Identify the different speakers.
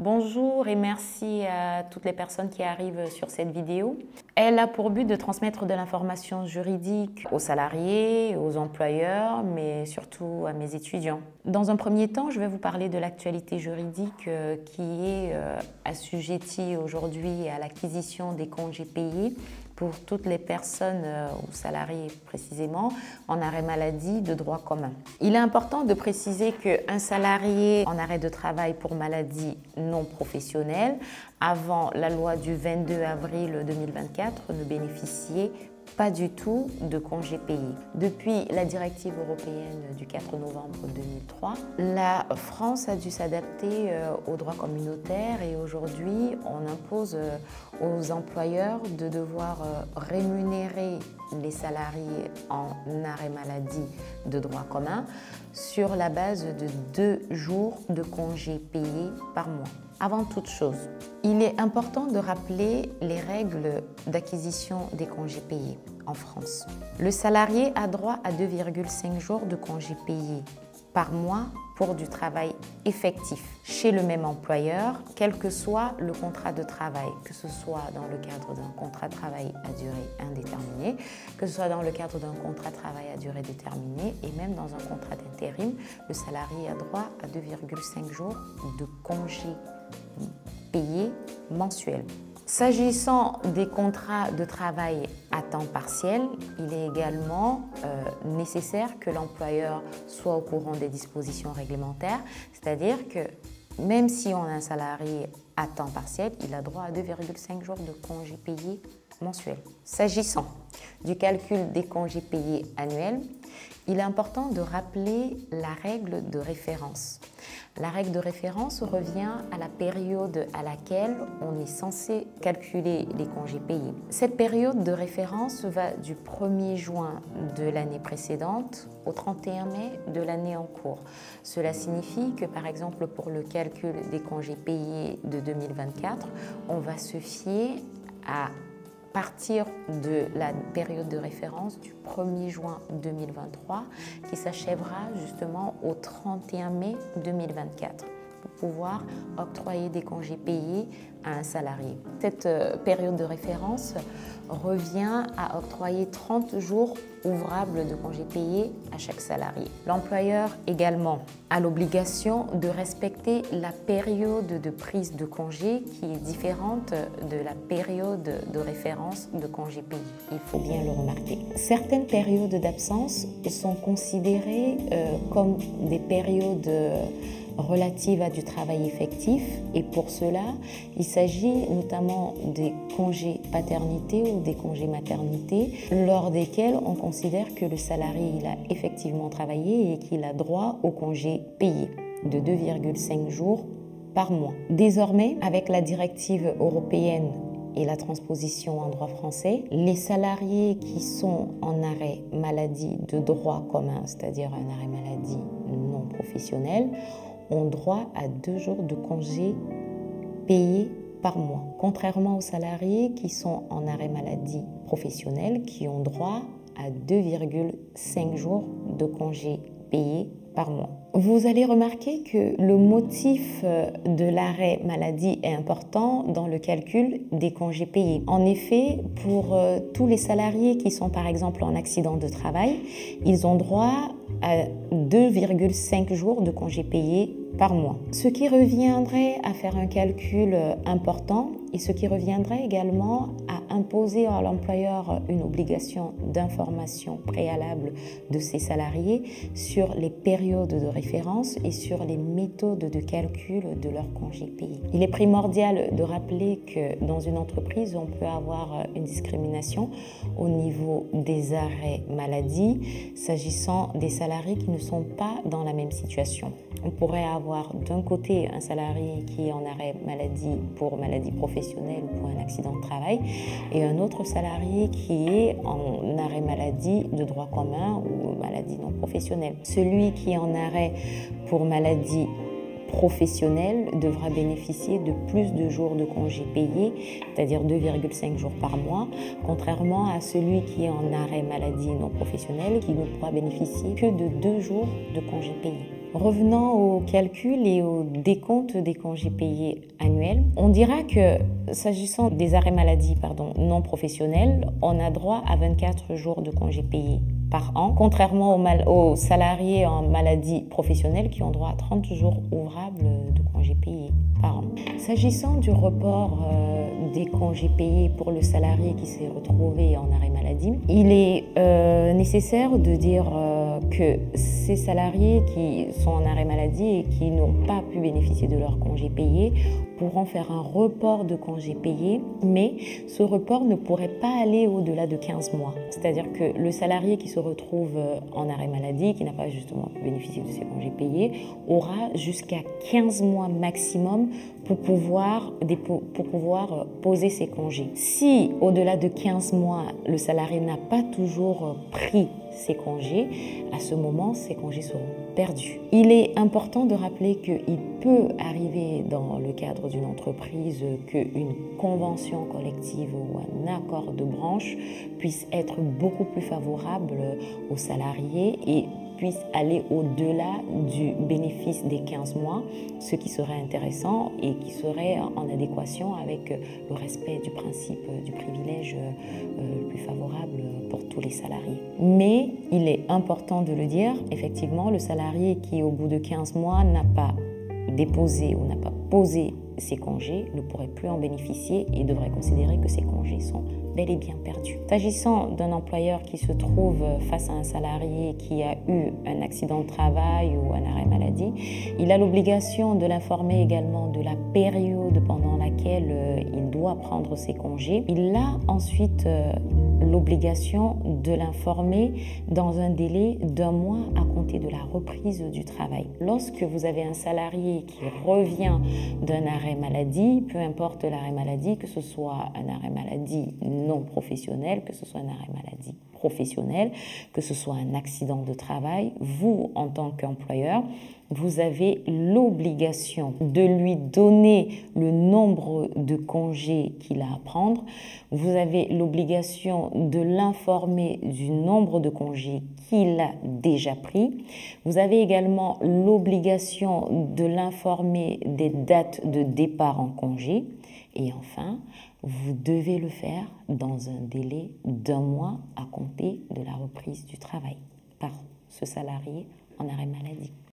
Speaker 1: Bonjour et merci à toutes les personnes qui arrivent sur cette vidéo. Elle a pour but de transmettre de l'information juridique aux salariés, aux employeurs, mais surtout à mes étudiants. Dans un premier temps, je vais vous parler de l'actualité juridique qui est assujettie aujourd'hui à l'acquisition des congés payés pour toutes les personnes ou salariés précisément en arrêt maladie de droit commun. Il est important de préciser qu'un salarié en arrêt de travail pour maladie non professionnelle, avant la loi du 22 avril 2024, ne bénéficiait pas du tout de congés payés. Depuis la directive européenne du 4 novembre 2003, la France a dû s'adapter au droit communautaire et aujourd'hui, on impose aux employeurs de devoir rémunérer les salariés en arrêt maladie de droit commun sur la base de 2 jours de congés payés par mois. Avant toute chose, il est important de rappeler les règles d'acquisition des congés payés en France. Le salarié a droit à 2,5 jours de congés payés par mois pour du travail effectif chez le même employeur, quel que soit le contrat de travail, que ce soit dans le cadre d'un contrat de travail à durée indéterminée, que ce soit dans le cadre d'un contrat de travail à durée déterminée et même dans un contrat d'intérim, le salarié a droit à 2,5 jours de congés payés mensuels. S'agissant des contrats de travail à temps partiel, il est également nécessaire que l'employeur soit au courant des dispositions réglementaires, c'est-à-dire que même si on a un salarié à temps partiel, il a droit à 2,5 jours de congés payés mensuels. S'agissant du calcul des congés payés annuels, il est important de rappeler la règle de référence. La règle de référence revient à la période à laquelle on est censé calculer les congés payés. Cette période de référence va du 1er juin de l'année précédente au 31 mai de l'année en cours. Cela signifie que, par exemple, pour le calcul des congés payés de 2024, on va se fier à partir de la période de référence du 1er juin 2023 qui s'achèvera justement au 31 mai 2024 pour pouvoir octroyer des congés payés à un salarié. Cette période de référence revient à octroyer 30 jours ouvrables de congés payés à chaque salarié. L'employeur également a l'obligation de respecter la période de prise de congé qui est différente de la période de référence de congés payés. Il faut bien le remarquer. Certaines périodes d'absence sont considérées comme des périodes relatives à du travail effectif et pour cela, il s'agit notamment des congés paternité ou des congés maternité lors desquels on considère que le salarié il a effectivement travaillé et qu'il a droit au congé payé de 2,5 jours par mois. Désormais, avec la directive européenne et la transposition en droit français, les salariés qui sont en arrêt maladie de droit commun, c'est-à-dire un arrêt maladie non professionnel, ont droit à 2 jours de congés payés par mois, contrairement aux salariés qui sont en arrêt maladie professionnel qui ont droit à 2,5 jours de congés payés par mois. Vous allez remarquer que le motif de l'arrêt maladie est important dans le calcul des congés payés. En effet, pour tous les salariés qui sont par exemple en accident de travail, ils ont droit à 2,5 jours de congés payés par mois. Ce qui reviendrait à faire un calcul important et ce qui reviendrait également à imposer à l'employeur une obligation d'information préalable de ses salariés sur les périodes de référence et sur les méthodes de calcul de leurs congés payés. Il est primordial de rappeler que dans une entreprise, on peut avoir une discrimination au niveau des arrêts maladie s'agissant des salariés qui ne sont pas dans la même situation. On pourrait avoir d'un côté un salarié qui est en arrêt maladie pour maladie professionnelle ou pour un accident de travail et un autre salarié qui est en arrêt maladie de droit commun ou maladie non professionnelle. Celui qui est en arrêt pour maladie professionnelle devra bénéficier de plus de jours de congés payés, c'est-à-dire 2,5 jours par mois, contrairement à celui qui est en arrêt maladie non professionnelle qui ne pourra bénéficier que de 2 jours de congés payés. Revenant au calcul et au décompte des congés payés annuels, on dira que s'agissant des arrêts maladie non professionnels, on a droit à 24 jours de congés payés par an, contrairement aux salariés en maladie professionnelle qui ont droit à 30 jours ouvrables de congés payés par an. S'agissant du report des congés payés pour le salarié qui s'est retrouvé en arrêt maladie, il est nécessaire de dire que ces salariés qui sont en arrêt maladie et qui n'ont pas pu bénéficier de leurs congés payés pourront faire un report de congés payés, mais ce report ne pourrait pas aller au-delà de 15 mois. C'est-à-dire que le salarié qui se retrouve en arrêt maladie, qui n'a pas justement pu bénéficier de ses congés payés, aura jusqu'à 15 mois maximum pour pouvoir poser ses congés. Si au-delà de 15 mois, le salarié n'a pas toujours pris ses congés, à ce moment, ses congés seront perdus. Il est important de rappeler qu'il peut arriver dans le cadre d'une entreprise qu'une convention collective ou un accord de branche puisse être beaucoup plus favorable aux salariés et puisse aller au-delà du bénéfice des 15 mois, ce qui serait intéressant et qui serait en adéquation avec le respect du principe du privilège le plus favorable pour tous les salariés. Mais il est important de le dire, effectivement, le salarié qui au bout de 15 mois n'a pas déposé ou n'a pas posé ses congés ne pourrait plus en bénéficier et devrait considérer que ses congés sont bel et bien perdus. S'agissant d'un employeur qui se trouve face à un salarié qui a eu un accident de travail ou un arrêt maladie, il a l'obligation de l'informer également de la période pendant laquelle il doit prendre ses congés. Il a ensuite l'obligation de l'informer dans un délai d'1 mois à compter de la reprise du travail. Lorsque vous avez un salarié qui revient d'un arrêt maladie, peu importe l'arrêt maladie, que ce soit un arrêt maladie non professionnel, que ce soit un arrêt maladie professionnel, que ce soit un accident de travail, vous, en tant qu'employeur, vous avez l'obligation de lui donner le nombre de congés qu'il a à prendre. Vous avez l'obligation de l'informer du nombre de congés qu'il a déjà pris. Vous avez également l'obligation de l'informer des dates de départ en congé. Et enfin, vous devez le faire dans un délai d'1 mois à compter de la reprise du travail par ce salarié en arrêt maladie.